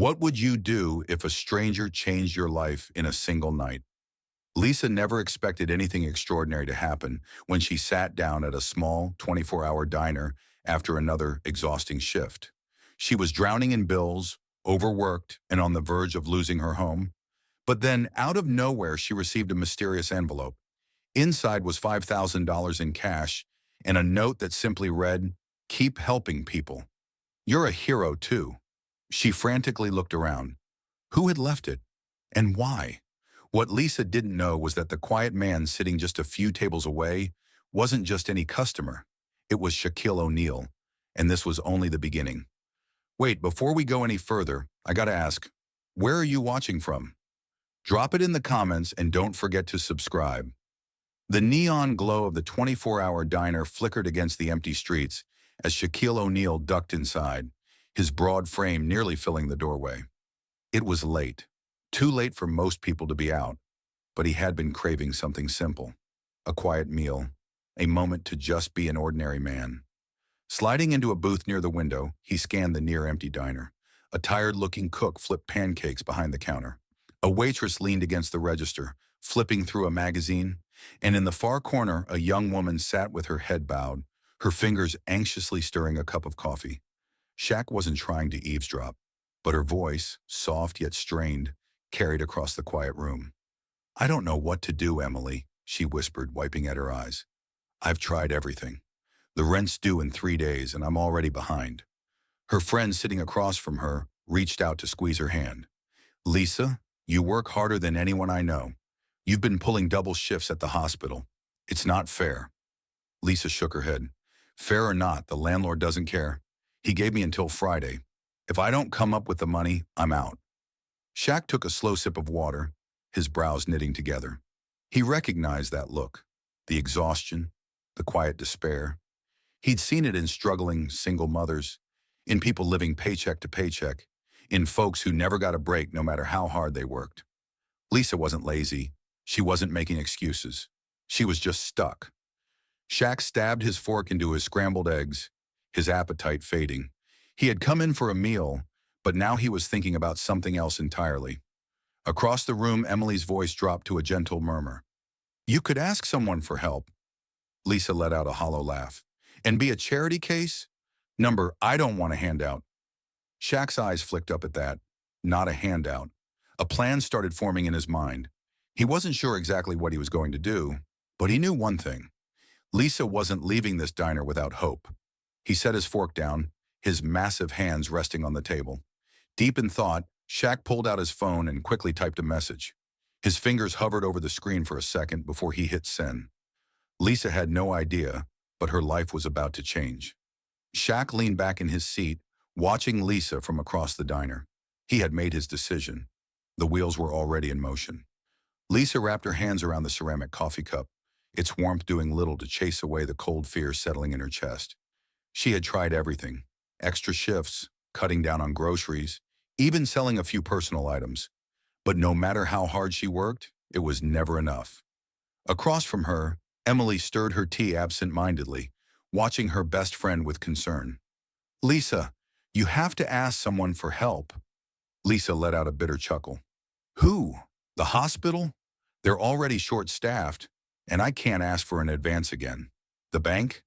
What would you do if a stranger changed your life in a single night? Lisa never expected anything extraordinary to happen when she sat down at a small 24-hour diner after another exhausting shift. She was drowning in bills, overworked, and on the verge of losing her home. But then, out of nowhere, she received a mysterious envelope. Inside was $5,000 in cash and a note that simply read, "Keep helping people. You're a hero, too." She frantically looked around. Who had left it? And why? What Lisa didn't know was that the quiet man sitting just a few tables away wasn't just any customer. It was Shaquille O'Neal, and this was only the beginning. Wait, before we go any further, I gotta ask, where are you watching from? Drop it in the comments and don't forget to subscribe. The neon glow of the 24-hour diner flickered against the empty streets as Shaquille O'Neal ducked inside, his broad frame nearly filling the doorway. It was late, too late for most people to be out, but he had been craving something simple, a quiet meal, a moment to just be an ordinary man. Sliding into a booth near the window, he scanned the near-empty diner. A tired-looking cook flipped pancakes behind the counter. A waitress leaned against the register, flipping through a magazine, and in the far corner, a young woman sat with her head bowed, her fingers anxiously stirring a cup of coffee. Shaq wasn't trying to eavesdrop, but her voice, soft yet strained, carried across the quiet room. "I don't know what to do, Emily," she whispered, wiping at her eyes. "I've tried everything. The rent's due in 3 days, and I'm already behind." Her friend sitting across from her reached out to squeeze her hand. "Lisa, you work harder than anyone I know. You've been pulling double shifts at the hospital. It's not fair." Lisa shook her head. "Fair or not, the landlord doesn't care. He gave me until Friday. If I don't come up with the money, I'm out." Shaq took a slow sip of water, his brows knitting together. He recognized that look, the exhaustion, the quiet despair. He'd seen it in struggling single mothers, in people living paycheck to paycheck, in folks who never got a break no matter how hard they worked. Lisa wasn't lazy. She wasn't making excuses. She was just stuck. Shaq stabbed his fork into his scrambled eggs, his appetite fading. He had come in for a meal, but now he was thinking about something else entirely. Across the room, Emily's voice dropped to a gentle murmur. "You could ask someone for help." Lisa let out a hollow laugh. "And be a charity case? Number, I don't want a handout." Shaq's eyes flicked up at that. Not a handout. A plan started forming in his mind. He wasn't sure exactly what he was going to do, but he knew one thing. Lisa wasn't leaving this diner without hope. He set his fork down, his massive hands resting on the table. Deep in thought, Shaq pulled out his phone and quickly typed a message. His fingers hovered over the screen for a second before he hit send. Lisa had no idea, but her life was about to change. Shaq leaned back in his seat, watching Lisa from across the diner. He had made his decision. The wheels were already in motion. Lisa wrapped her hands around the ceramic coffee cup, its warmth doing little to chase away the cold fear settling in her chest. She had tried everything, extra shifts, cutting down on groceries, even selling a few personal items. But no matter how hard she worked, it was never enough. Across from her, Emily stirred her tea absent-mindedly, watching her best friend with concern. "Lisa, you have to ask someone for help." Lisa let out a bitter chuckle. "Who? The hospital? They're already short-staffed, and I can't ask for an advance again. The bank?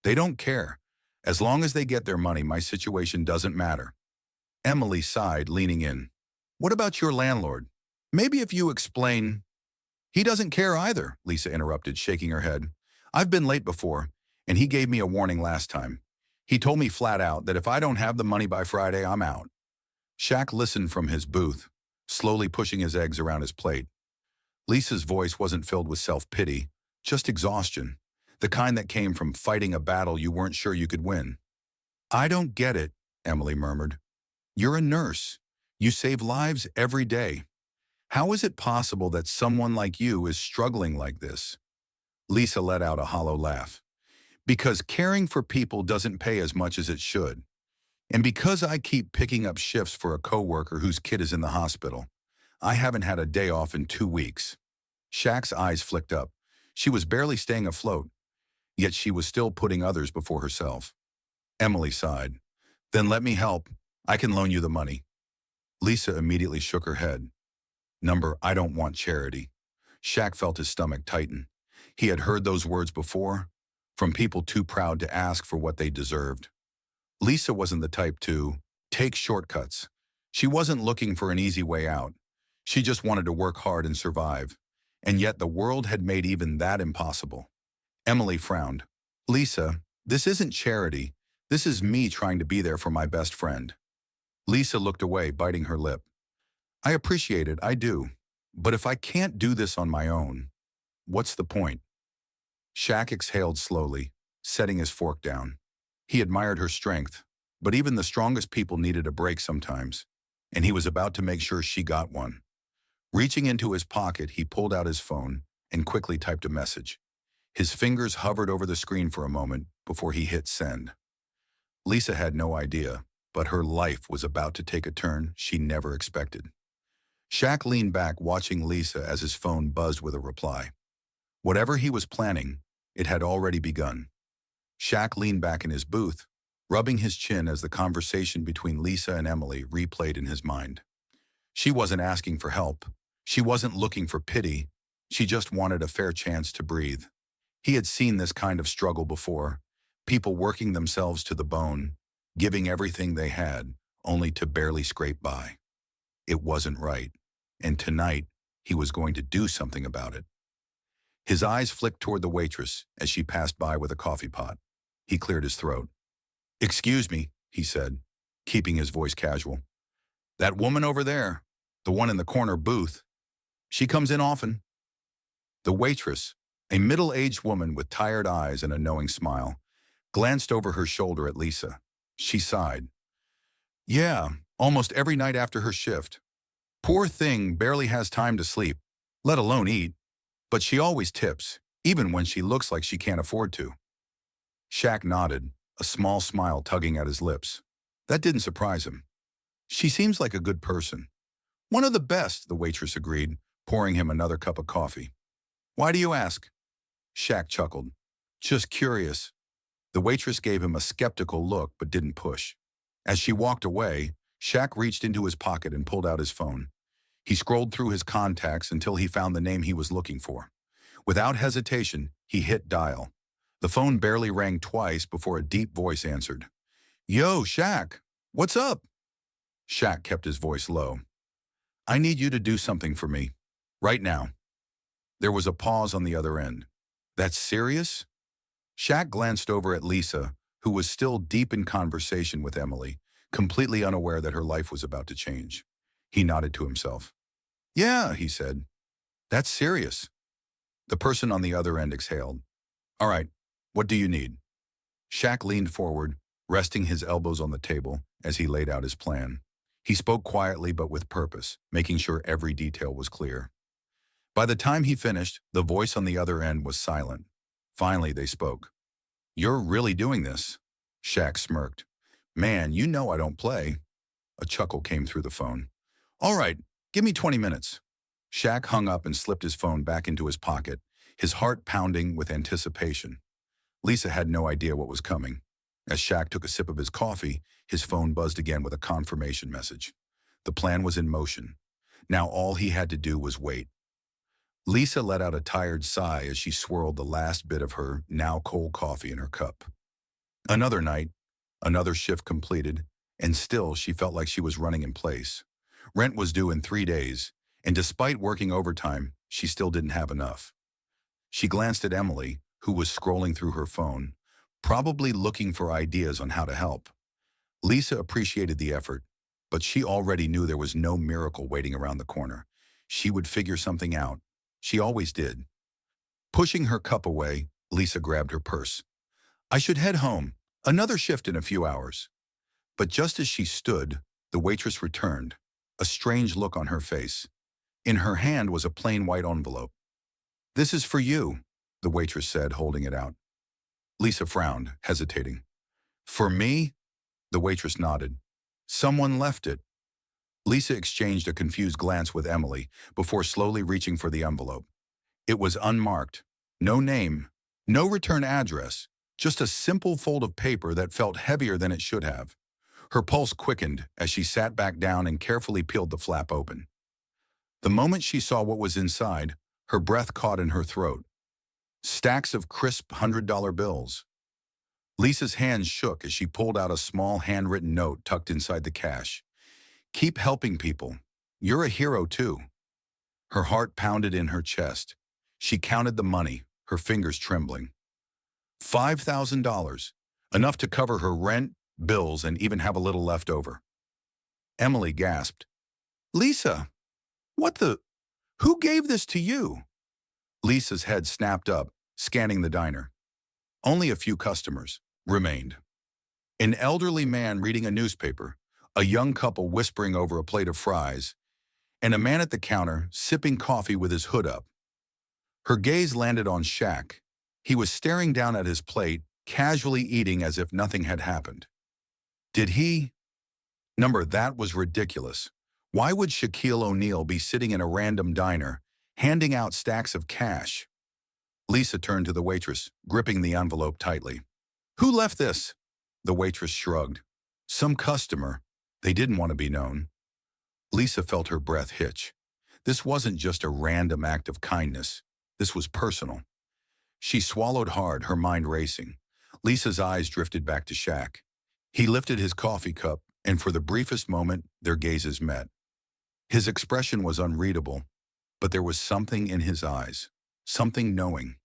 They don't care. As long as they get their money, my situation doesn't matter." Emily sighed, leaning in. "What about your landlord? Maybe if you explain—" "He doesn't care either," Lisa interrupted, shaking her head. "I've been late before, and he gave me a warning last time. He told me flat out that if I don't have the money by Friday, I'm out." Shaq listened from his booth, slowly pushing his eggs around his plate. Lisa's voice wasn't filled with self-pity, just exhaustion, the kind that came from fighting a battle you weren't sure you could win. "I don't get it," Emily murmured. "You're a nurse. You save lives every day. How is it possible that someone like you is struggling like this?" Lisa let out a hollow laugh. "Because caring for people doesn't pay as much as it should. And because I keep picking up shifts for a coworker whose kid is in the hospital, I haven't had a day off in 2 weeks." Shaq's eyes flicked up. She was barely staying afloat, yet she was still putting others before herself. Emily sighed. "Then let me help. I can loan you the money." Lisa immediately shook her head. Number, I don't want charity. Shaq felt his stomach tighten. He had heard those words before, from people too proud to ask for what they deserved. Lisa wasn't the type to take shortcuts. She wasn't looking for an easy way out. She just wanted to work hard and survive. And yet the world had made even that impossible. Emily frowned. Lisa, this isn't charity. This is me trying to be there for my best friend. Lisa looked away, biting her lip. I appreciate it, I do. But if I can't do this on my own, what's the point? Shaq exhaled slowly, setting his fork down. He admired her strength, but even the strongest people needed a break sometimes, and he was about to make sure she got one. Reaching into his pocket, he pulled out his phone and quickly typed a message. His fingers hovered over the screen for a moment before he hit send. Lisa had no idea, but her life was about to take a turn she never expected. Shaq leaned back, watching Lisa as his phone buzzed with a reply. Whatever he was planning, it had already begun. Shaq leaned back in his booth, rubbing his chin as the conversation between Lisa and Emily replayed in his mind. She wasn't asking for help. She wasn't looking for pity. She just wanted a fair chance to breathe. He had seen this kind of struggle before, people working themselves to the bone, giving everything they had, only to barely scrape by. It wasn't right, and tonight he was going to do something about it. His eyes flicked toward the waitress as she passed by with a coffee pot. He cleared his throat. Excuse me, he said, keeping his voice casual. That woman over there, the one in the corner booth, she comes in often. The waitress, a middle-aged woman with tired eyes and a knowing smile, glanced over her shoulder at Lisa. She sighed. Yeah, almost every night after her shift. Poor thing barely has time to sleep, let alone eat. But she always tips, even when she looks like she can't afford to. Shaq nodded, a small smile tugging at his lips. That didn't surprise him. She seems like a good person. One of the best, the waitress agreed, pouring him another cup of coffee. Why do you ask? Shaq chuckled. Just curious. The waitress gave him a skeptical look but didn't push. As she walked away, Shaq reached into his pocket and pulled out his phone. He scrolled through his contacts until he found the name he was looking for. Without hesitation, he hit dial. The phone barely rang twice before a deep voice answered. Yo, Shaq, what's up? Shaq kept his voice low. I need you to do something for me. Right now. There was a pause on the other end. That's serious? Shaq glanced over at Lisa, who was still deep in conversation with Emily, completely unaware that her life was about to change. He nodded to himself. Yeah, he said. That's serious. The person on the other end exhaled. All right, what do you need? Shaq leaned forward, resting his elbows on the table as he laid out his plan. He spoke quietly but with purpose, making sure every detail was clear. By the time he finished, the voice on the other end was silent. Finally, they spoke. You're really doing this? Shaq smirked. Man, you know I don't play. A chuckle came through the phone. All right, give me 20 minutes. Shaq hung up and slipped his phone back into his pocket, his heart pounding with anticipation. Lisa had no idea what was coming. As Shaq took a sip of his coffee, his phone buzzed again with a confirmation message. The plan was in motion. Now all he had to do was wait. Lisa let out a tired sigh as she swirled the last bit of her now cold coffee in her cup. Another night, another shift completed, and still she felt like she was running in place. Rent was due in 3 days, and despite working overtime, she still didn't have enough. She glanced at Emily, who was scrolling through her phone, probably looking for ideas on how to help. Lisa appreciated the effort, but she already knew there was no miracle waiting around the corner. She would figure something out. She always did. Pushing her cup away, Lisa grabbed her purse. I should head home. Another shift in a few hours. But just as she stood, the waitress returned, a strange look on her face. In her hand was a plain white envelope. This is for you, the waitress said, holding it out. Lisa frowned, hesitating. For me? The waitress nodded. Someone left it. Lisa exchanged a confused glance with Emily before slowly reaching for the envelope. It was unmarked. No name, no return address, just a simple fold of paper that felt heavier than it should have. Her pulse quickened as she sat back down and carefully peeled the flap open. The moment she saw what was inside, her breath caught in her throat. Stacks of crisp $100 bills. Lisa's hands shook as she pulled out a small handwritten note tucked inside the cash. "Keep helping people. You're a hero too." Her heart pounded in her chest. She counted the money, her fingers trembling. $5,000, enough to cover her rent, bills, and even have a little left over. Emily gasped. "Lisa, what the? Who gave this to you?" Lisa's head snapped up, scanning the diner. Only a few customers remained. An elderly man reading a newspaper, a young couple whispering over a plate of fries, and a man at the counter sipping coffee with his hood up. Her gaze landed on Shaq. He was staring down at his plate, casually eating as if nothing had happened. Did he? That was ridiculous. Why would Shaquille O'Neal be sitting in a random diner, handing out stacks of cash? Lisa turned to the waitress, gripping the envelope tightly. "Who left this?" The waitress shrugged. "Some customer. They didn't want to be known." Lisa felt her breath hitch. This wasn't just a random act of kindness. This was personal. She swallowed hard, her mind racing. Lisa's eyes drifted back to Shaq. He lifted his coffee cup, and for the briefest moment, their gazes met. His expression was unreadable, but there was something in his eyes, something knowing.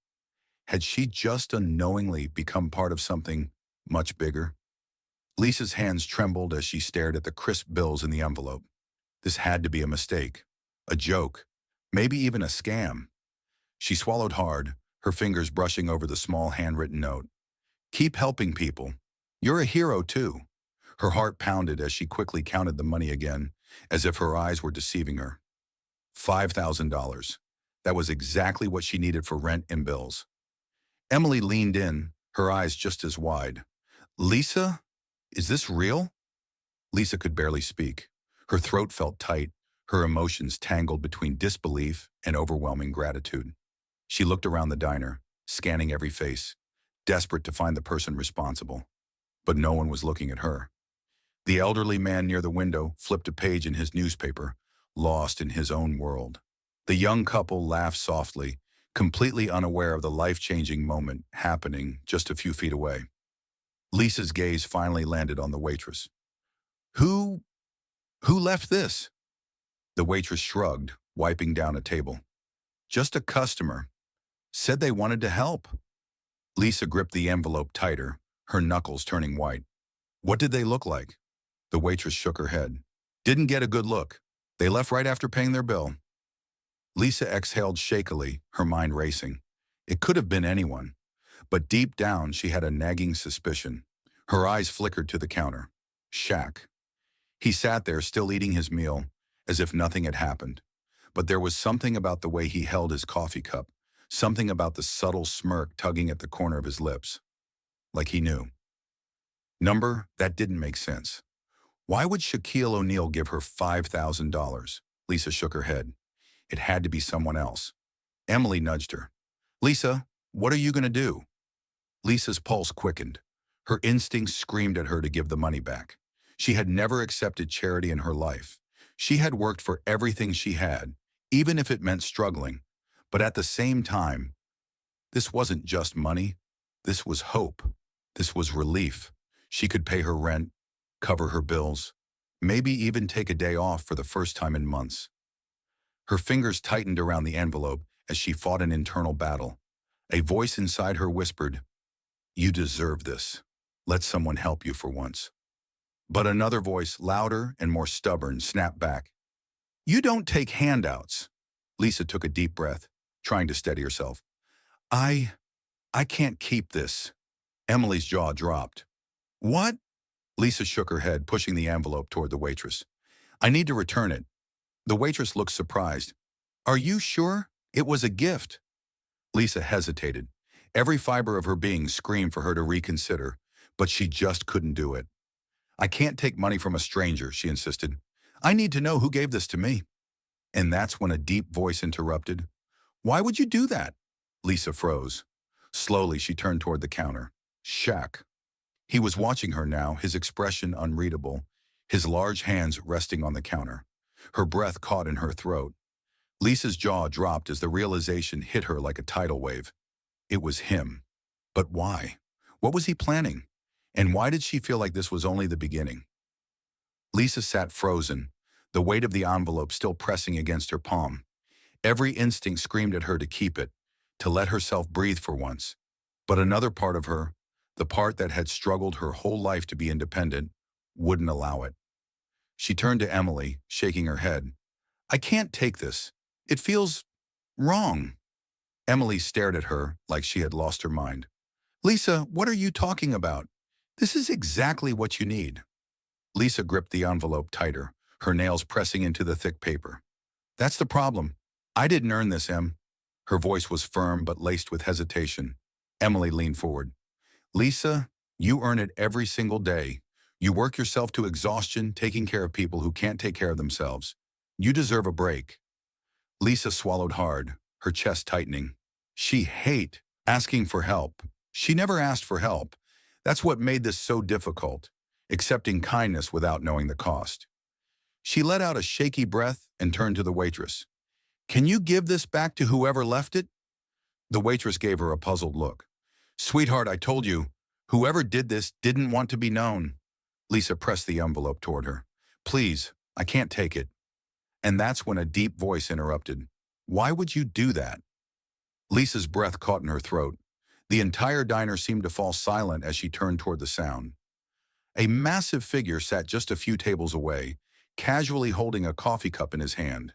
Had she just unknowingly become part of something much bigger? Lisa's hands trembled as she stared at the crisp bills in the envelope. This had to be a mistake, a joke, maybe even a scam. She swallowed hard, her fingers brushing over the small handwritten note. "Keep helping people. You're a hero too." Her heart pounded as she quickly counted the money again, as if her eyes were deceiving her. $5,000. That was exactly what she needed for rent and bills. Emily leaned in, her eyes just as wide. "Lisa, is this real?" Lisa could barely speak. Her throat felt tight, her emotions tangled between disbelief and overwhelming gratitude. She looked around the diner, scanning every face, desperate to find the person responsible. But no one was looking at her. The elderly man near the window flipped a page in his newspaper, lost in his own world. The young couple laughed softly, completely unaware of the life-changing moment happening just a few feet away. Lisa's gaze finally landed on the waitress. Who left this?" The waitress shrugged, wiping down a table. "Just a customer. Said they wanted to help." Lisa gripped the envelope tighter, her knuckles turning white. "What did they look like?" The waitress shook her head. "Didn't get a good look. They left right after paying their bill." Lisa exhaled shakily, her mind racing. It could have been anyone, but deep down she had a nagging suspicion. Her eyes flickered to the counter. Shaq. He sat there still eating his meal, as if nothing had happened. But there was something about the way he held his coffee cup, something about the subtle smirk tugging at the corner of his lips. Like he knew. That didn't make sense. Why would Shaquille O'Neal give her $5,000? Lisa shook her head. It had to be someone else. Emily nudged her. "Lisa, what are you going to do?" Lisa's pulse quickened. Her instincts screamed at her to give the money back. She had never accepted charity in her life. She had worked for everything she had, even if it meant struggling. But at the same time, this wasn't just money. This was hope. This was relief. She could pay her rent, cover her bills, maybe even take a day off for the first time in months. Her fingers tightened around the envelope as she fought an internal battle. A voice inside her whispered, "You deserve this. Let someone help you for once." But another voice, louder and more stubborn, snapped back. "You don't take handouts." Lisa took a deep breath, trying to steady herself. I can't keep this." Emily's jaw dropped. "What?" Lisa shook her head, pushing the envelope toward the waitress. "I need to return it." The waitress looked surprised. "Are you sure? It was a gift." Lisa hesitated. Every fiber of her being screamed for her to reconsider, but she just couldn't do it. "I can't take money from a stranger," she insisted. "I need to know who gave this to me." And that's when a deep voice interrupted. "Why would you do that?" Lisa froze. Slowly, she turned toward the counter. Shaq. He was watching her now, his expression unreadable, his large hands resting on the counter. Her breath caught in her throat. Lisa's jaw dropped as the realization hit her like a tidal wave. It was him. But why? What was he planning? And why did she feel like this was only the beginning? Lisa sat frozen, the weight of the envelope still pressing against her palm. Every instinct screamed at her to keep it, to let herself breathe for once. But another part of her, the part that had struggled her whole life to be independent, wouldn't allow it. She turned to Emily, shaking her head. I can't take this. It feels wrong. Emily stared at her like she had lost her mind. Lisa, what are you talking about? This is exactly what you need. Lisa gripped the envelope tighter, her nails pressing into the thick paper. That's the problem. I didn't earn this, Em. Her voice was firm but laced with hesitation. Emily leaned forward. Lisa, you earn it every single day. You work yourself to exhaustion taking care of people who can't take care of themselves. You deserve a break. Lisa swallowed hard, her chest tightening. She hate asking for help. She never asked for help. That's what made this so difficult, accepting kindness without knowing the cost. She let out a shaky breath and turned to the waitress. Can you give this back to whoever left it? The waitress gave her a puzzled look. Sweetheart, I told you, whoever did this didn't want to be known. Lisa pressed the envelope toward her. Please, I can't take it. And that's when a deep voice interrupted. Why would you do that? Lisa's breath caught in her throat. The entire diner seemed to fall silent as she turned toward the sound. A massive figure sat just a few tables away, casually holding a coffee cup in his hand.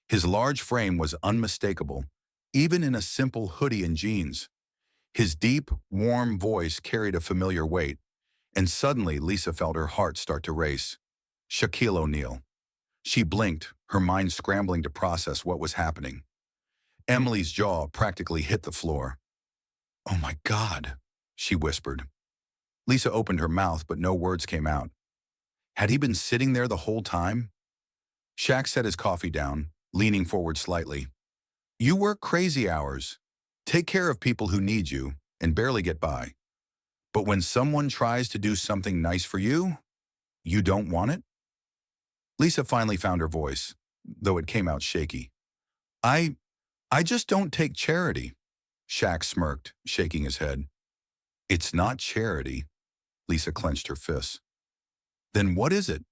His large frame was unmistakable, even in a simple hoodie and jeans. His deep, warm voice carried a familiar weight, and suddenly Lisa felt her heart start to race. Shaquille O'Neal. She blinked, her mind scrambling to process what was happening. Emily's jaw practically hit the floor. Oh my God, she whispered. Lisa opened her mouth, but no words came out. Had he been sitting there the whole time? Shaq set his coffee down, leaning forward slightly. You work crazy hours, take care of people who need you, and barely get by. But when someone tries to do something nice for you, you don't want it? Lisa finally found her voice, though it came out shaky. I just don't take charity. Shaq smirked, shaking his head. It's not charity. Lisa clenched her fists. Then what is it?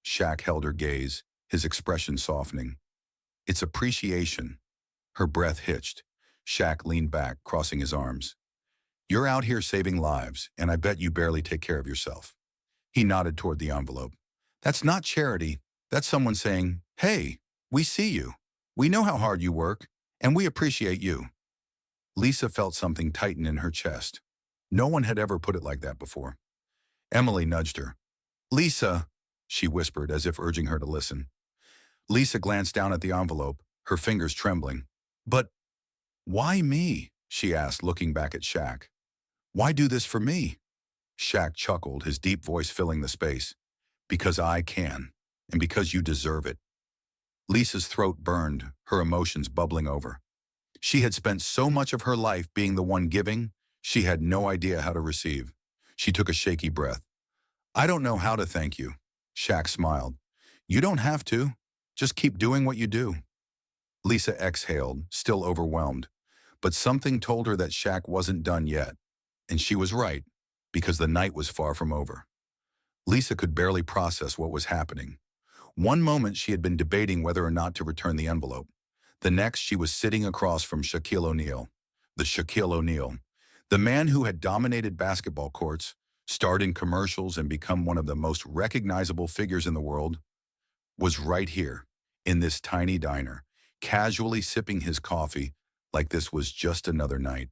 Shaq held her gaze, his expression softening. It's appreciation. Her breath hitched. Shaq leaned back, crossing his arms. You're out here saving lives, and I bet you barely take care of yourself. He nodded toward the envelope. That's not charity. That's someone saying, hey, we see you. We know how hard you work, and we appreciate you. Lisa felt something tighten in her chest. No one had ever put it like that before. Emily nudged her. Lisa, she whispered as if urging her to listen. Lisa glanced down at the envelope, her fingers trembling. But why me? She asked, looking back at Shaq. Why do this for me? Shaq chuckled, his deep voice filling the space. Because I can, and because you deserve it. Lisa's throat burned, her emotions bubbling over. She had spent so much of her life being the one giving, she had no idea how to receive. She took a shaky breath. I don't know how to thank you. Shaq smiled. You don't have to. Just keep doing what you do. Lisa exhaled, still overwhelmed. But something told her that Shaq wasn't done yet. And she was right, because the night was far from over. Lisa could barely process what was happening. One moment she had been debating whether or not to return the envelope. The next she was sitting across from Shaquille O'Neal. The Shaquille O'Neal. The man who had dominated basketball courts, starred in commercials and become one of the most recognizable figures in the world, was right here, in this tiny diner, casually sipping his coffee like this was just another night.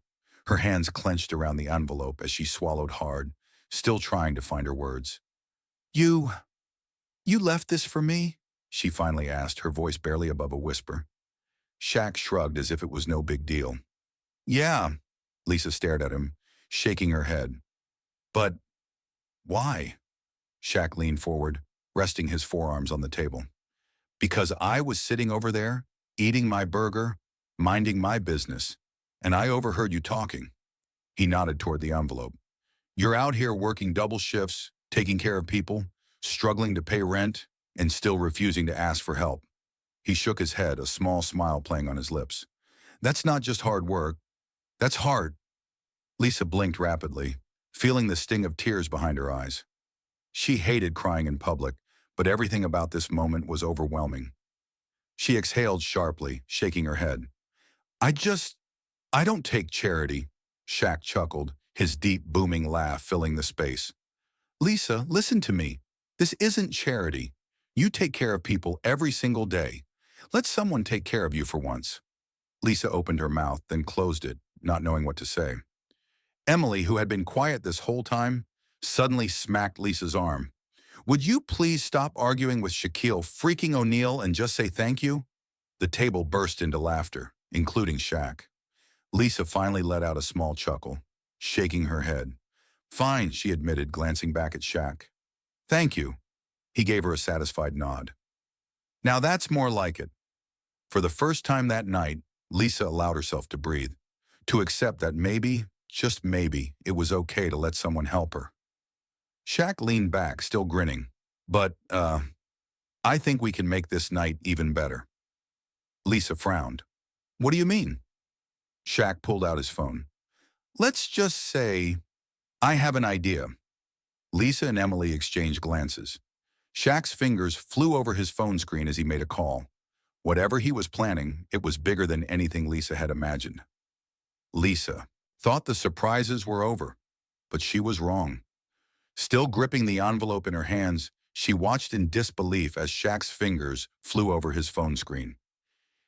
Her hands clenched around the envelope as she swallowed hard, still trying to find her words. You left this for me? She finally asked, her voice barely above a whisper. Shaq shrugged as if it was no big deal. Yeah, Lisa stared at him, shaking her head. But why? Shaq leaned forward, resting his forearms on the table. Because I was sitting over there, eating my burger, minding my business, and I overheard you talking. He nodded toward the envelope. You're out here working double shifts, taking care of people, struggling to pay rent, and still refusing to ask for help. He shook his head, a small smile playing on his lips. That's not just hard work. That's hard. Lisa blinked rapidly, feeling the sting of tears behind her eyes. She hated crying in public, but everything about this moment was overwhelming. She exhaled sharply, shaking her head. I just, I don't take charity, Shaq chuckled, his deep, booming laugh filling the space. Lisa, listen to me. This isn't charity. You take care of people every single day. Let someone take care of you for once. Lisa opened her mouth, then closed it, not knowing what to say. Emily, who had been quiet this whole time, suddenly smacked Lisa's arm. Would you please stop arguing with Shaquille freaking O'Neal and just say thank you? The table burst into laughter, including Shaq. Lisa finally let out a small chuckle, shaking her head. Fine, she admitted, glancing back at Shaq. Thank you. He gave her a satisfied nod. Now that's more like it. For the first time that night, Lisa allowed herself to breathe, to accept that maybe, just maybe, it was okay to let someone help her. Shaq leaned back, still grinning. But, I think we can make this night even better. Lisa frowned. What do you mean? Shaq pulled out his phone. Let's just say, I have an idea. Lisa and Emily exchanged glances. Shaq's fingers flew over his phone screen as he made a call. Whatever he was planning, it was bigger than anything Lisa had imagined. Lisa thought the surprises were over, but she was wrong. Still gripping the envelope in her hands, she watched in disbelief as Shaq's fingers flew over his phone screen.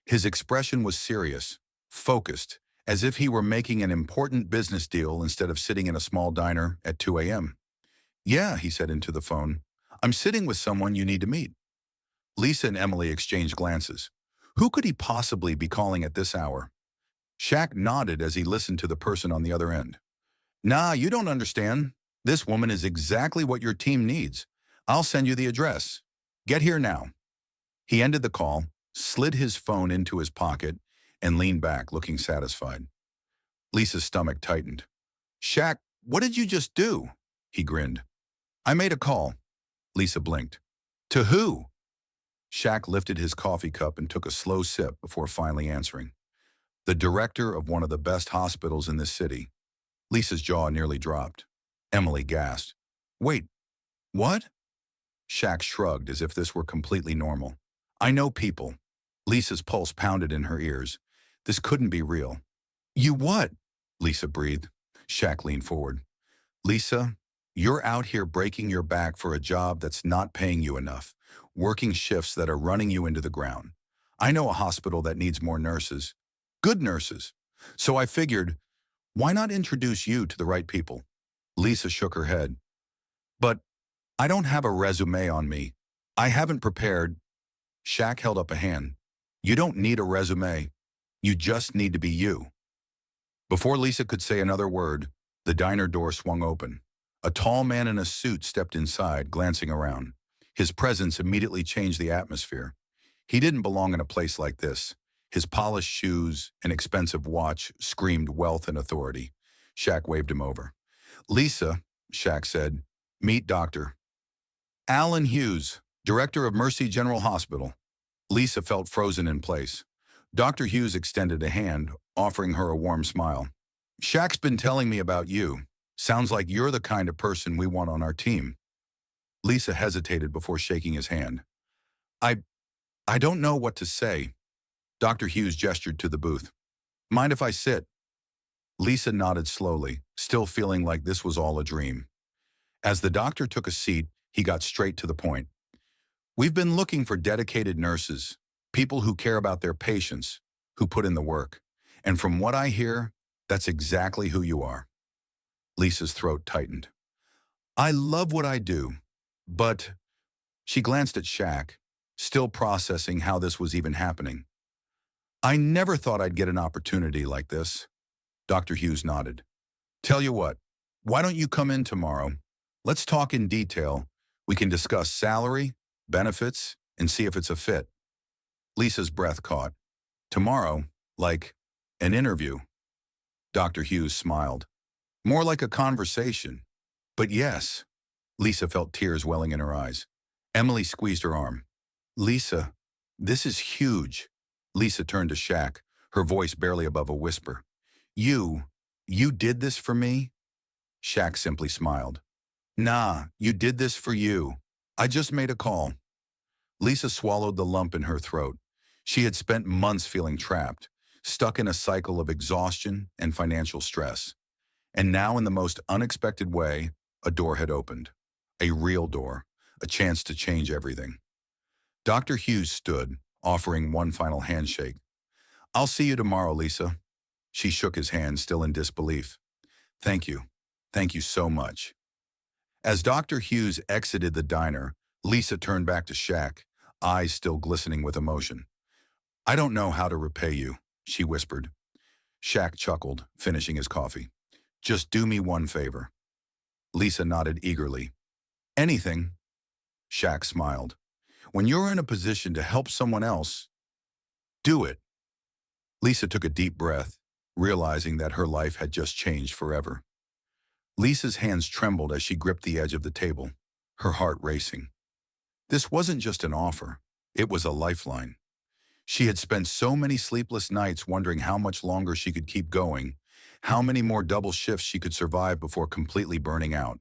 His expression was serious, focused, as if he were making an important business deal instead of sitting in a small diner at 2 a.m. Yeah, he said into the phone. I'm sitting with someone you need to meet. Lisa and Emily exchanged glances. Who could he possibly be calling at this hour? Shaq nodded as he listened to the person on the other end. Nah, you don't understand. This woman is exactly what your team needs. I'll send you the address. Get here now. He ended the call, slid his phone into his pocket, and leaned back, looking satisfied. Lisa's stomach tightened. Shaq, what did you just do? He grinned. I made a call. Lisa blinked. To who? Shaq lifted his coffee cup and took a slow sip before finally answering. The director of one of the best hospitals in this city. Lisa's jaw nearly dropped. Emily gasped. Wait, what? Shaq shrugged as if this were completely normal. I know people. Lisa's pulse pounded in her ears. This couldn't be real. You what? Lisa breathed. Shaq leaned forward. Lisa, you're out here breaking your back for a job that's not paying you enough, working shifts that are running you into the ground. I know a hospital that needs more nurses. Good nurses. So I figured, why not introduce you to the right people? Lisa shook her head. But I don't have a resume on me. I haven't prepared. Shaq held up a hand. You don't need a resume. You just need to be you. Before Lisa could say another word, the diner door swung open. A tall man in a suit stepped inside, glancing around. His presence immediately changed the atmosphere. He didn't belong in a place like this. His polished shoes and expensive watch screamed wealth and authority. Shaq waved him over. Lisa, Shaq said, meet Dr. Alan Hughes, director of Mercy General Hospital. Lisa felt frozen in place. Dr. Hughes extended a hand, offering her a warm smile. Shaq's been telling me about you. Sounds like you're the kind of person we want on our team. Lisa hesitated before shaking his hand. I don't know what to say. Dr. Hughes gestured to the booth. Mind if I sit? Lisa nodded slowly, still feeling like this was all a dream. As the doctor took a seat, he got straight to the point. We've been looking for dedicated nurses, people who care about their patients, who put in the work. And from what I hear, that's exactly who you are. Lisa's throat tightened. I love what I do, but... She glanced at Shaq, still processing how this was even happening. I never thought I'd get an opportunity like this. Dr. Hughes nodded. Tell you what, why don't you come in tomorrow? Let's talk in detail. We can discuss salary, benefits, and see if it's a fit. Lisa's breath caught. Tomorrow, like an interview. Dr. Hughes smiled. More like a conversation. But yes, Lisa felt tears welling in her eyes. Emily squeezed her arm. Lisa, this is huge. Lisa turned to Shaq, her voice barely above a whisper. You, you did this for me? Shaq simply smiled. Nah, you did this for you. I just made a call. Lisa swallowed the lump in her throat. She had spent months feeling trapped, stuck in a cycle of exhaustion and financial stress. And now, in the most unexpected way, a door had opened. A real door, a chance to change everything. Dr. Hughes stood, offering one final handshake. I'll see you tomorrow, Lisa. She shook his hand, still in disbelief. Thank you. Thank you so much. As Dr. Hughes exited the diner, Lisa turned back to Shaq, eyes still glistening with emotion. I don't know how to repay you, she whispered. Shaq chuckled, finishing his coffee. Just do me one favor. Lisa nodded eagerly. Anything. Shaq smiled. When you're in a position to help someone else, do it. Lisa took a deep breath, realizing that her life had just changed forever. Lisa's hands trembled as she gripped the edge of the table, her heart racing. This wasn't just an offer, it was a lifeline. She had spent so many sleepless nights wondering how much longer she could keep going, how many more double shifts she could survive before completely burning out.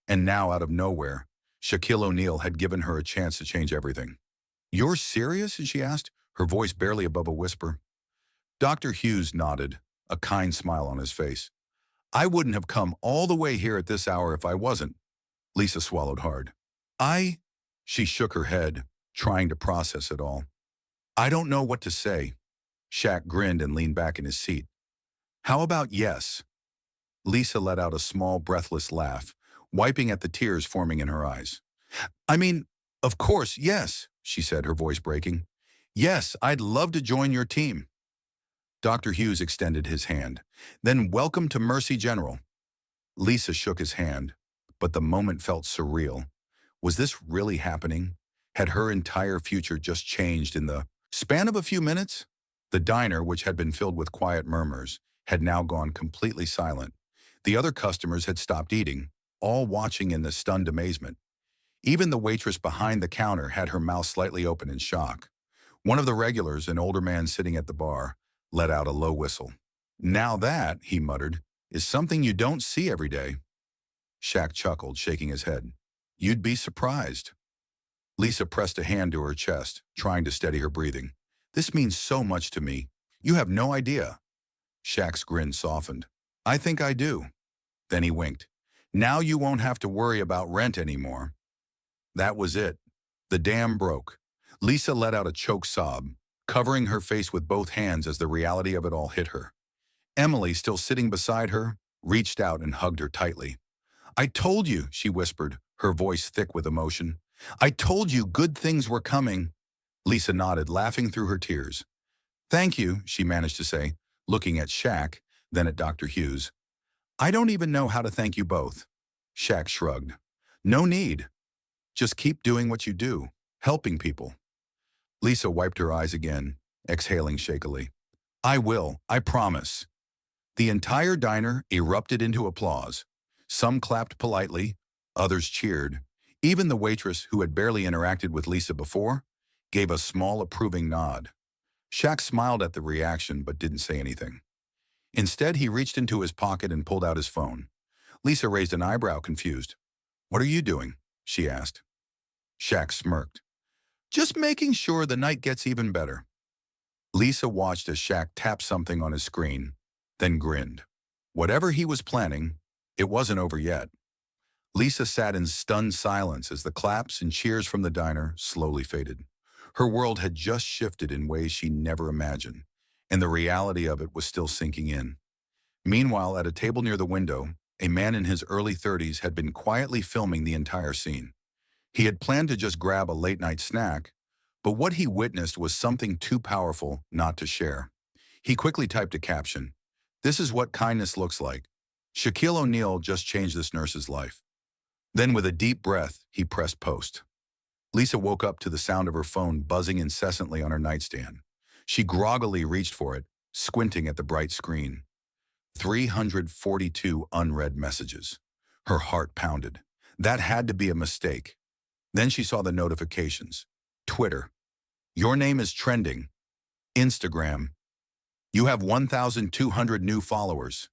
And now, out of nowhere, Shaquille O'Neal had given her a chance to change everything. You're serious? She asked, her voice barely above a whisper. Dr. Hughes nodded, a kind smile on his face. I wouldn't have come all the way here at this hour if I wasn't. Lisa swallowed hard. She shook her head, trying to process it all. I don't know what to say. Shaq grinned and leaned back in his seat. How about yes? Lisa let out a small, breathless laugh, wiping at the tears forming in her eyes. I mean, of course, yes, she said, her voice breaking. Yes, I'd love to join your team. Dr. Hughes extended his hand. Then welcome to Mercy General. Lisa shook his hand, but the moment felt surreal. Was this really happening? Had her entire future just changed in the span of a few minutes? The diner, which had been filled with quiet murmurs, had now gone completely silent. The other customers had stopped eating, all watching in the stunned amazement. Even the waitress behind the counter had her mouth slightly open in shock. One of the regulars, an older man sitting at the bar, let out a low whistle. Now that, he muttered, is something you don't see every day. Shaq chuckled, shaking his head. You'd be surprised. Lisa pressed a hand to her chest, trying to steady her breathing. This means so much to me. You have no idea. Shaq's grin softened. I think I do. Then he winked. Now you won't have to worry about rent anymore. That was it. The dam broke. Lisa let out a choked sob, covering her face with both hands as the reality of it all hit her. Emily, still sitting beside her, reached out and hugged her tightly. I told you, she whispered, her voice thick with emotion. I told you good things were coming. Lisa nodded, laughing through her tears. Thank you, she managed to say, looking at Shaq, then at Dr. Hughes. I don't even know how to thank you both. Shaq shrugged. No need. Just keep doing what you do, helping people. Lisa wiped her eyes again, exhaling shakily. I will, I promise. The entire diner erupted into applause. Some clapped politely, others cheered. Even the waitress, who had barely interacted with Lisa before, gave a small approving nod. Shaq smiled at the reaction but didn't say anything. Instead, he reached into his pocket and pulled out his phone. Lisa raised an eyebrow, confused. What are you doing? She asked. Shaq smirked. Just making sure the night gets even better. Lisa watched as Shaq tapped something on his screen, then grinned. Whatever he was planning, it wasn't over yet. Lisa sat in stunned silence as the claps and cheers from the diner slowly faded. Her world had just shifted in ways she never imagined, and the reality of it was still sinking in. Meanwhile, at a table near the window, a man in his early 30s had been quietly filming the entire scene. He had planned to just grab a late-night snack, but what he witnessed was something too powerful not to share. He quickly typed a caption. This is what kindness looks like. Shaquille O'Neal just changed this nurse's life. Then with a deep breath, he pressed post. Lisa woke up to the sound of her phone buzzing incessantly on her nightstand. She groggily reached for it, squinting at the bright screen. 342 unread messages. Her heart pounded. That had to be a mistake. Then she saw the notifications. Twitter. Your name is trending. Instagram. You have 1,200 new followers.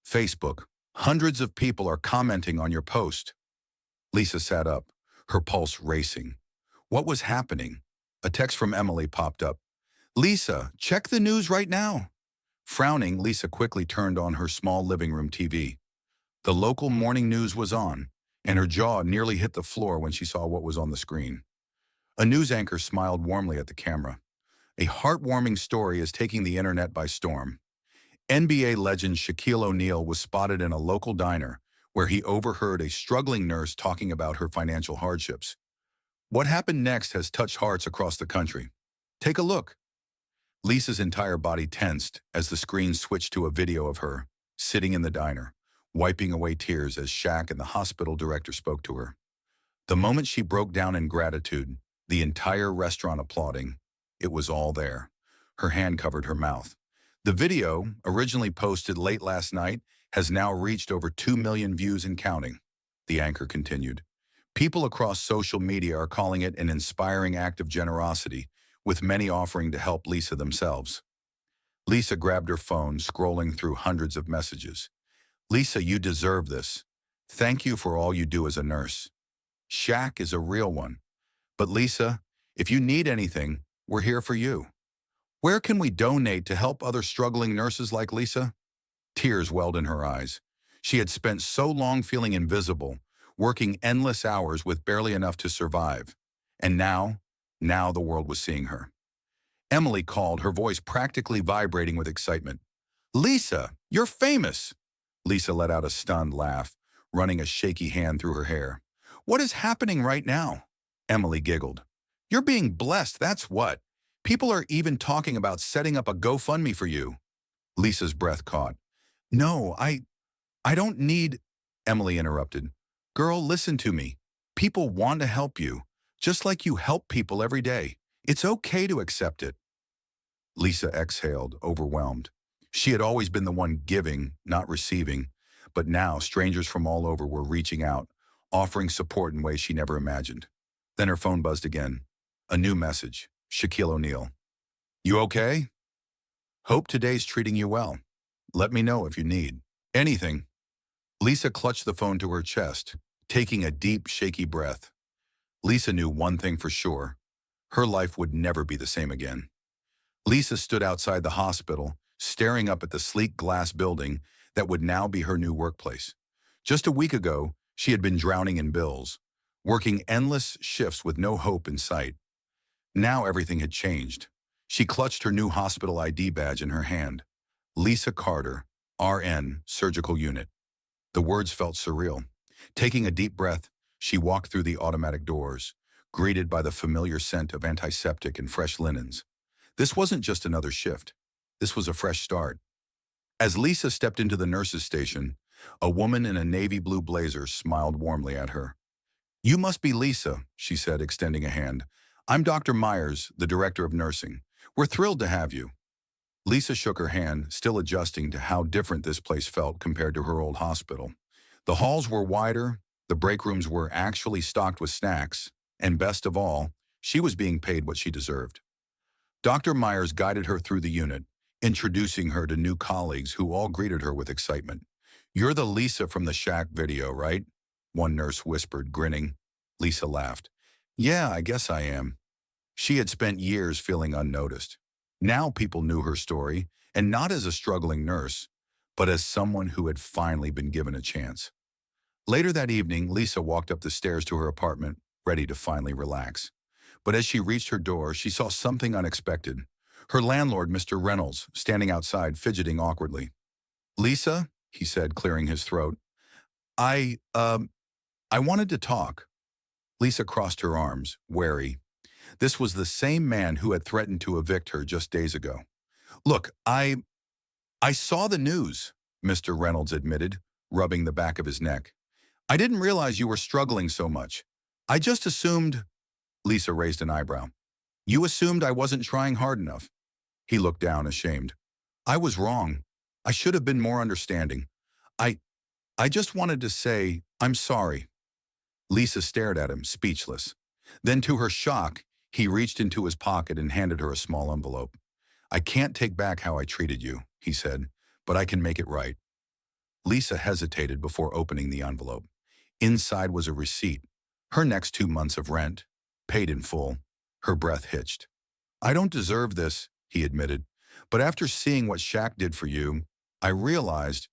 Facebook. Hundreds of people are commenting on your post. Lisa sat up, her pulse racing. What was happening? A text from Emily popped up. Lisa, check the news right now. Frowning, Lisa quickly turned on her small living room TV. The local morning news was on, and her jaw nearly hit the floor when she saw what was on the screen. A news anchor smiled warmly at the camera. A heartwarming story is taking the internet by storm. NBA legend Shaquille O'Neal was spotted in a local diner where he overheard a struggling nurse talking about her financial hardships. What happened next has touched hearts across the country. Take a look. Lisa's entire body tensed as the screen switched to a video of her, sitting in the diner, wiping away tears as Shaq and the hospital director spoke to her. The moment she broke down in gratitude, the entire restaurant applauding, it was all there. Her hand covered her mouth. The video, originally posted late last night, has now reached over 2 million views and counting, the anchor continued. People across social media are calling it an inspiring act of generosity, with many offering to help Lisa themselves. Lisa grabbed her phone, scrolling through hundreds of messages. Lisa, you deserve this. Thank you for all you do as a nurse. Shaq is a real one. But Lisa, if you need anything, we're here for you. Where can we donate to help other struggling nurses like Lisa? Tears welled in her eyes. She had spent so long feeling invisible, working endless hours with barely enough to survive. And now the world was seeing her. Emily called, her voice practically vibrating with excitement. Lisa, you're famous! Lisa let out a stunned laugh, running a shaky hand through her hair. What is happening right now? Emily giggled. You're being blessed, that's what. People are even talking about setting up a GoFundMe for you. Lisa's breath caught. No, I don't need... Emily interrupted. Girl, listen to me. People want to help you, just like you help people every day. It's okay to accept it. Lisa exhaled, overwhelmed. She had always been the one giving, not receiving, but now strangers from all over were reaching out, offering support in ways she never imagined. Then her phone buzzed again. A new message. Shaquille O'Neal. You okay? Hope today's treating you well. Let me know if you need anything. Lisa clutched the phone to her chest, taking a deep, shaky breath. Lisa knew one thing for sure. Her life would never be the same again. Lisa stood outside the hospital, staring up at the sleek glass building that would now be her new workplace. Just a week ago, she had been drowning in bills, working endless shifts with no hope in sight. Now everything had changed. She clutched her new hospital ID badge in her hand. Lisa Carter, RN, Surgical Unit. The words felt surreal. Taking a deep breath, she walked through the automatic doors, greeted by the familiar scent of antiseptic and fresh linens. This wasn't just another shift. This was a fresh start. As Lisa stepped into the nurse's station, a woman in a navy blue blazer smiled warmly at her. You must be Lisa, she said, extending a hand. I'm Dr. Myers, the director of nursing. We're thrilled to have you. Lisa shook her hand, still adjusting to how different this place felt compared to her old hospital. The halls were wider, the break rooms were actually stocked with snacks, and best of all, she was being paid what she deserved. Dr. Myers guided her through the unit, introducing her to new colleagues who all greeted her with excitement. You're the Lisa from the Shaq video, right? One nurse whispered, grinning. Lisa laughed. Yeah, I guess I am. She had spent years feeling unnoticed. Now people knew her story, and not as a struggling nurse, but as someone who had finally been given a chance. Later that evening, Lisa walked up the stairs to her apartment, ready to finally relax. But as she reached her door, she saw something unexpected. Her landlord, Mr. Reynolds, standing outside, fidgeting awkwardly. Lisa, he said, clearing his throat, I wanted to talk. Lisa crossed her arms, wary. This was the same man who had threatened to evict her just days ago. Look, I saw the news, Mr. Reynolds admitted, rubbing the back of his neck. I didn't realize you were struggling so much. I just assumed... Lisa raised an eyebrow. You assumed I wasn't trying hard enough. He looked down, ashamed. I was wrong. I should have been more understanding. I just wanted to say, I'm sorry. Lisa stared at him, speechless. Then to her shock, he reached into his pocket and handed her a small envelope. I can't take back how I treated you, he said, but I can make it right. Lisa hesitated before opening the envelope. Inside was a receipt. Her next 2 months of rent, paid in full. Her breath hitched. I don't deserve this, he admitted. But after seeing what Shaq did for you, I realized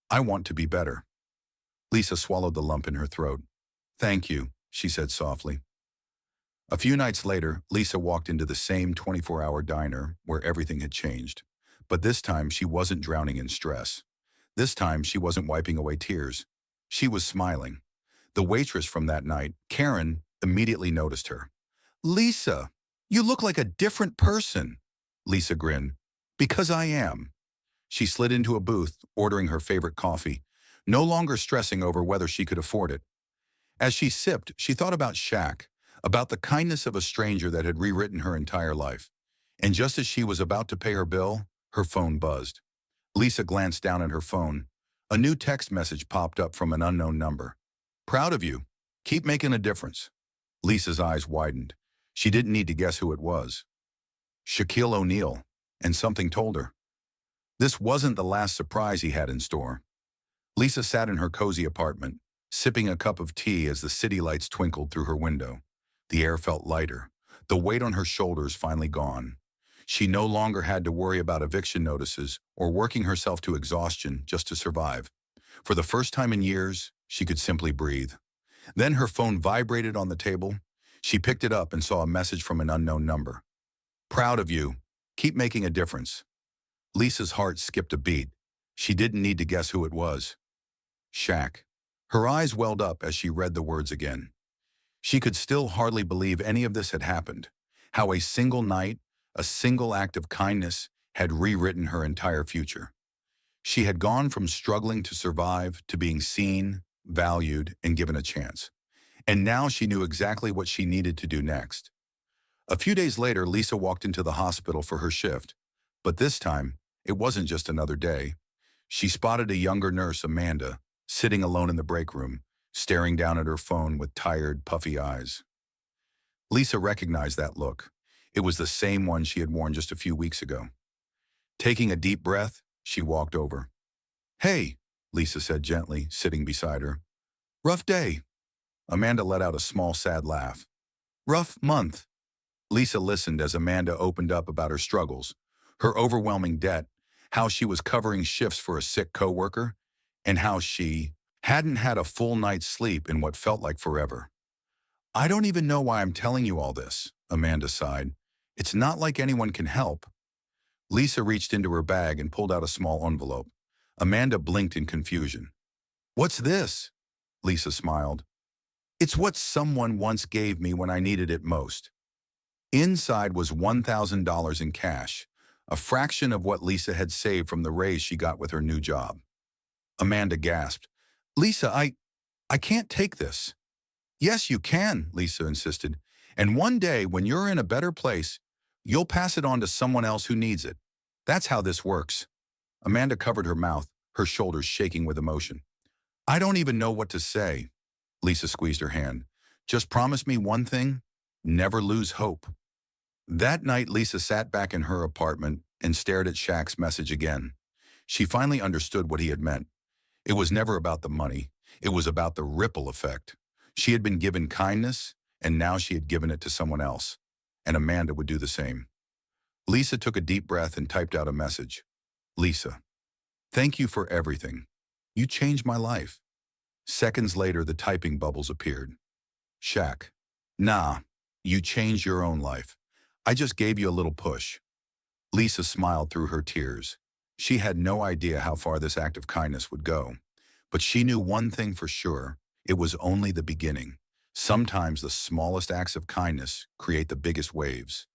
I want to be better. Lisa swallowed the lump in her throat. Thank you, she said softly. A few nights later, Lisa walked into the same 24-hour diner where everything had changed. But this time, she wasn't drowning in stress. This time, she wasn't wiping away tears. She was smiling. The waitress from that night, Karen, immediately noticed her. Lisa, you look like a different person. Lisa grinned. Because I am. She slid into a booth, ordering her favorite coffee, no longer stressing over whether she could afford it. As she sipped, she thought about Shaq, about the kindness of a stranger that had rewritten her entire life. And just as she was about to pay her bill, her phone buzzed. Lisa glanced down at her phone. A new text message popped up from an unknown number. Proud of you. Keep making a difference. Lisa's eyes widened. She didn't need to guess who it was. Shaquille O'Neal. And something told her. This wasn't the last surprise he had in store. Lisa sat in her cozy apartment, sipping a cup of tea as the city lights twinkled through her window. The air felt lighter, the weight on her shoulders finally gone. She no longer had to worry about eviction notices or working herself to exhaustion just to survive. For the first time in years, she could simply breathe. Then her phone vibrated on the table. She picked it up and saw a message from an unknown number. Proud of you. Keep making a difference. Lisa's heart skipped a beat. She didn't need to guess who it was. Shaq. Her eyes welled up as she read the words again. She could still hardly believe any of this had happened. How a single night, a single act of kindness had rewritten her entire future. She had gone from struggling to survive to being seen, valued, and given a chance. And now she knew exactly what she needed to do next. A few days later, Lisa walked into the hospital for her shift. But this time, it wasn't just another day. She spotted a younger nurse, Amanda, sitting alone in the break room, staring down at her phone with tired, puffy eyes. Lisa recognized that look. It was the same one she had worn just a few weeks ago. Taking a deep breath, she walked over. Hey, Lisa said gently, sitting beside her. Rough day. Amanda let out a small, sad laugh. Rough month. Lisa listened as Amanda opened up about her struggles, her overwhelming debt, how she was covering shifts for a sick coworker, and how she hadn't had a full night's sleep in what felt like forever. I don't even know why I'm telling you all this, Amanda sighed. It's not like anyone can help. Lisa reached into her bag and pulled out a small envelope. Amanda blinked in confusion. What's this? Lisa smiled. It's what someone once gave me when I needed it most. Inside was $1,000 in cash, a fraction of what Lisa had saved from the raise she got with her new job. Amanda gasped. Lisa, I can't take this. Yes, you can, Lisa insisted. And one day, when you're in a better place, you'll pass it on to someone else who needs it. That's how this works. Amanda covered her mouth, her shoulders shaking with emotion. I don't even know what to say. Lisa squeezed her hand. Just promise me one thing. Never lose hope. That night, Lisa sat back in her apartment and stared at Shaq's message again. She finally understood what he had meant. It was never about the money. It was about the ripple effect. She had been given kindness, and now she had given it to someone else. And Amanda would do the same. Lisa took a deep breath and typed out a message. Lisa, thank you for everything. You changed my life. Seconds later, the typing bubbles appeared. Shaq, nah, you changed your own life. I just gave you a little push. Lisa smiled through her tears. She had no idea how far this act of kindness would go. But she knew one thing for sure. It was only the beginning. Sometimes the smallest acts of kindness create the biggest waves.